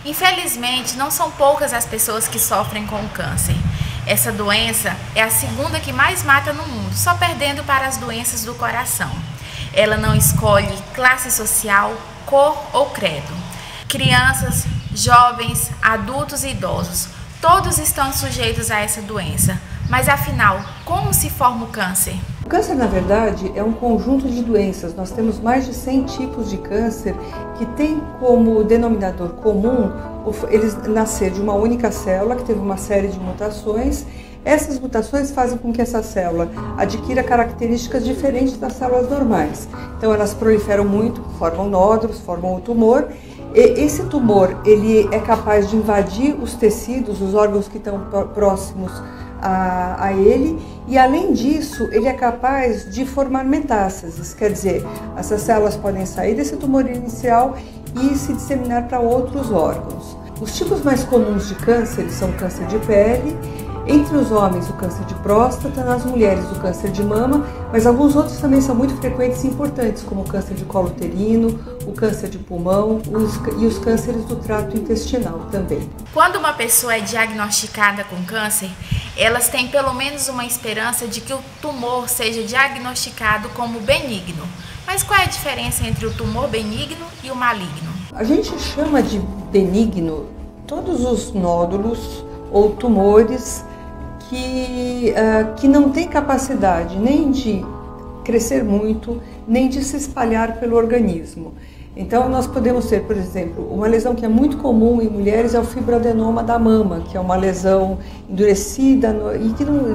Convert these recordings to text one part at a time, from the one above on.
Infelizmente, não são poucas as pessoas que sofrem com o câncer. Essa doença é a segunda que mais mata no mundo, só perdendo para as doenças do coração. Ela não escolhe classe social, cor ou credo. Crianças, jovens, adultos e idosos, todos estão sujeitos a essa doença. Mas afinal, como se forma o câncer? O câncer, na verdade, é um conjunto de doenças. Nós temos mais de 100 tipos de câncer que tem como denominador comum eles nascer de uma única célula que teve uma série de mutações. Essas mutações fazem com que essa célula adquira características diferentes das células normais. Então elas proliferam muito, formam nódulos, formam o tumor. E esse tumor ele é capaz de invadir os tecidos, os órgãos que estão próximos a ele, e além disso ele é capaz de formar metástases, quer dizer, essas células podem sair desse tumor inicial e se disseminar para outros órgãos. Os tipos mais comuns de câncer são o câncer de pele, entre os homens o câncer de próstata, nas mulheres o câncer de mama, mas alguns outros também são muito frequentes e importantes, como o câncer de colo uterino, o câncer de pulmão e os cânceres do trato intestinal também. Quando uma pessoa é diagnosticada com câncer, elas têm pelo menos uma esperança de que o tumor seja diagnosticado como benigno. Mas qual é a diferença entre o tumor benigno e o maligno? A gente chama de benigno todos os nódulos ou tumores que não têm capacidade nem de crescer muito, nem de se espalhar pelo organismo. Então nós podemos ter, por exemplo, uma lesão que é muito comum em mulheres é o fibroadenoma da mama, que é uma lesão endurecida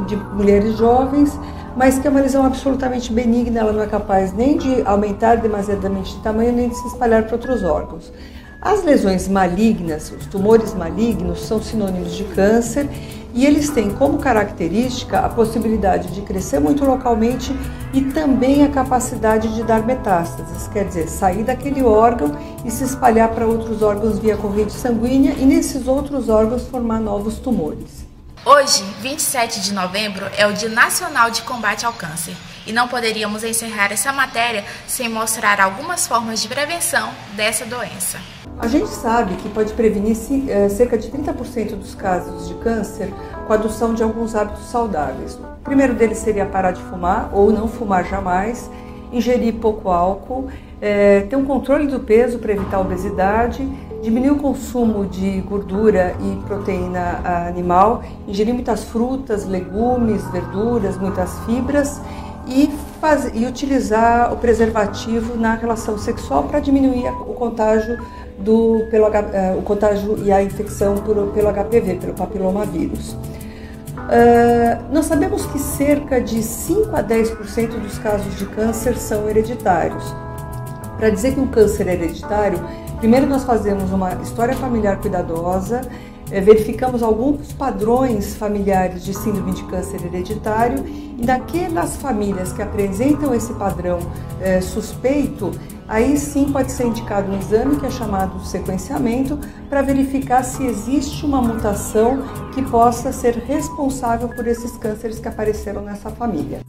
de mulheres jovens, mas que é uma lesão absolutamente benigna, ela não é capaz nem de aumentar demasiadamente de tamanho, nem de se espalhar para outros órgãos. As lesões malignas, os tumores malignos, são sinônimos de câncer e eles têm como característica a possibilidade de crescer muito localmente e também a capacidade de dar metástases, quer dizer, sair daquele órgão e se espalhar para outros órgãos via corrente sanguínea e nesses outros órgãos formar novos tumores. Hoje, 27 de novembro, é o Dia Nacional de Combate ao Câncer e não poderíamos encerrar essa matéria sem mostrar algumas formas de prevenção dessa doença. A gente sabe que pode prevenir cerca de 30% dos casos de câncer com a adoção de alguns hábitos saudáveis. O primeiro deles seria parar de fumar ou não fumar jamais, ingerir pouco álcool, ter um controle do peso para evitar a obesidade, diminuir o consumo de gordura e proteína animal, ingerir muitas frutas, legumes, verduras, muitas fibras e utilizar o preservativo na relação sexual para diminuir o contágio o contágio e a infecção pelo HPV, pelo papilomavírus. Nós sabemos que cerca de 5 a 10% dos casos de câncer são hereditários. Para dizer que um câncer é hereditário, primeiro nós fazemos uma história familiar cuidadosa, verificamos alguns padrões familiares de síndrome de câncer hereditário e naquelas famílias que apresentam esse padrão suspeito, aí sim pode ser indicado um exame que é chamado de sequenciamento para verificar se existe uma mutação que possa ser responsável por esses cânceres que apareceram nessa família.